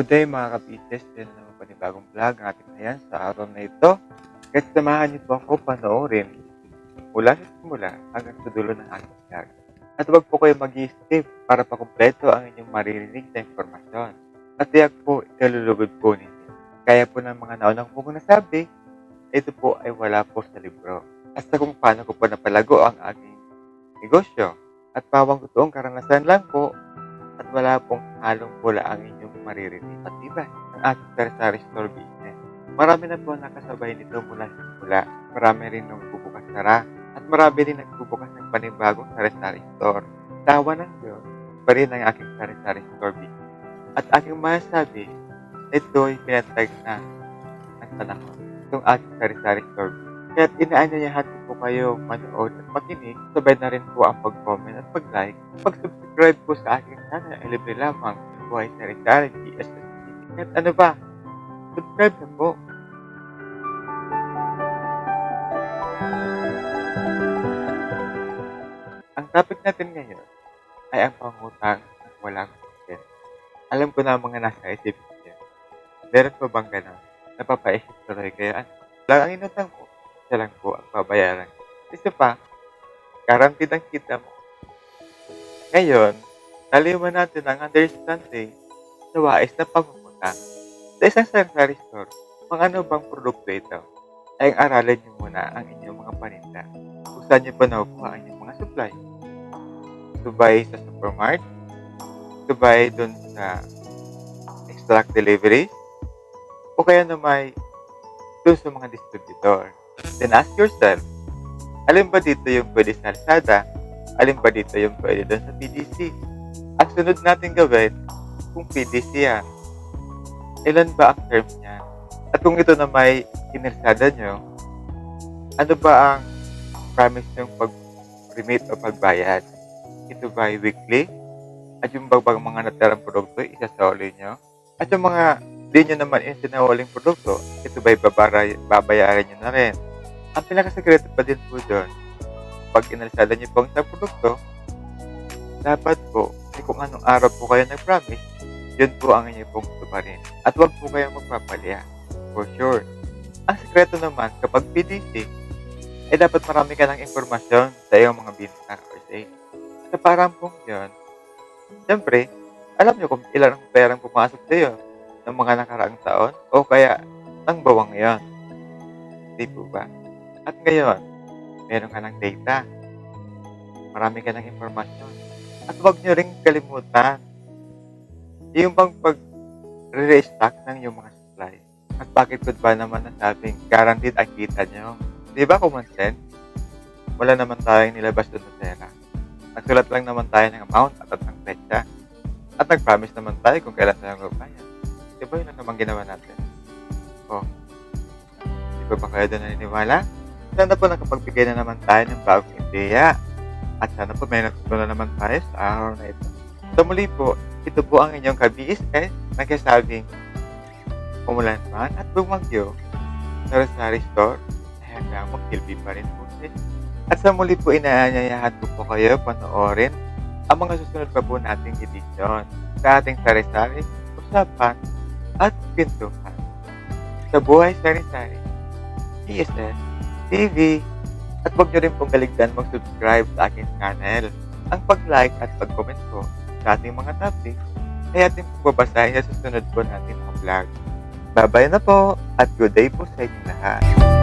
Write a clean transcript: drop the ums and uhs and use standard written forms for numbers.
Good day mga kapites, yan naman panibagong vlog ang ating ngayon sa araw na ito. Kaya samahan niyo po ako panoorin mula sa simula hanggang sa dulo ng ating vlog. At huwag po kayo mag-i-skip para pakumpleto ang inyong maririnig na impormasyon. At tiyak po, ikalulugod po ninyo. Kaya po ng mga naunang po kong nasabi, ito po ay wala po sa libro. At sa kung paano ko po napalago ang aking negosyo. At pawang totoong karanasan lang po at wala pong halong pula ang inyong maririnig at iba ang ating sari-sari store business. Marami na po nakasabay nito mula sa simula. Marami rin nagbubukas sara at marami rin nagbubukas ng panibagong sari-sari store. Tawa ng Diyos pa rin ang aking sari-sari store business. At aking masasabi, ito ay pinatag na ng panahon. Itong aking sari-sari store business. Kaya't inaanyayahan ko po kayo manood at makinig. Sabay na rin po ang pag-comment at pag-like. Pag-subscribe po sa aking channel ay libre lamang. Buhay Sari-Sari PSSC. At ano ba? Subscribe na po. Ang topic natin ngayon ay ang pangutang at walang consent. Alam ko na mga nasa isip niyo. Meron po bang gano'n? Napapaisip tuloy kayo. Lang ang inutang po. Siya lang po ang babayaran. Isa pa, guaranteed ang kita mo. Ngayon, naliwan natin ang understanding sa wais na pangungutang. Sa isang sari-sari store, mga ano bang produkto ito? Ay ang aralin niyo muna ang inyong mga paninda. Kung saan niyo pa nakukuha ang inyong mga supply. Subay sa supermarket, subay dun sa extract delivery, o kaya naman dun sa mga distributor. Then ask yourself, alin ba dito yung pwede sa Lazada? Alin ba dito yung pwede doon sa PDC? At sunod natin gawin, kung PDC yan, ilan ba ang term niya? At kung ito na may kinilsada nyo, ano ba ang promise yung pag-remit o pagbayad? Ito ba ay weekly? At yung bagbang mga natirang produkto, isasauli nyo? At yung mga di nyo naman yung sinawaling produkto, ito ba ay babayaran nyo na rin? Ang pinakasekreto pa din po doon, pag inalisada niyo po ang isang produkto, dapat po, kung anong araw po kayo nag-promise, yun po ang inyo pong tuparin. At huwag po kayong magpapalya. For sure. Ang sekreto naman, kapag PDC, ay dapat marami ka ng informasyon sa iyong mga binta or sale. Sa parang pong yun, siyempre, alam nyo kung ilan ang perang pumasok sa iyo ng mga nakaraang taon o kaya ng bawang yon. Di po ba? At ngayon, meron ka ng data. Marami ka ng informasyon. At huwag nyo rin kalimutan yung bang pag-restock ng yung mga supply. At bakit ko ba naman nasabing guaranteed ang kita nyo? Di ba common sense? Wala naman tayong nilabas doon sa pera. Nagsulat lang naman tayo ng amount at ng petsa. At nag-promise naman tayo kung kailan tayo magbayad. Di ba yun ang naman ginawa natin? O, di ba ba kayo doon naniniwala? Sana po nakapagbigay na naman tayo ng bagong ideya. At sana po may natutunan naman tayo sa araw na ito. So muli po, ito po ang inyong ka-BSS nagsasabing umulan man at bumagyo. Sari-sari store ay hanggang magsilbi pa rin po. At sa muli po, inaanyayahan ko po kayo panoorin ang mga susunod pa po nating edisyon sa ating sari-sari, usapan at pintuhan. Sa Buhay Sari-Sari, BSS TV. At huwag nyo rin pong kaligtan mag-subscribe sa aking channel. Ang pag-like at pag-comment po sa ating mga topics ay ating babasahin sa susunod po natin mga vlog. Bye-bye na po at good day po sa inyong lahat.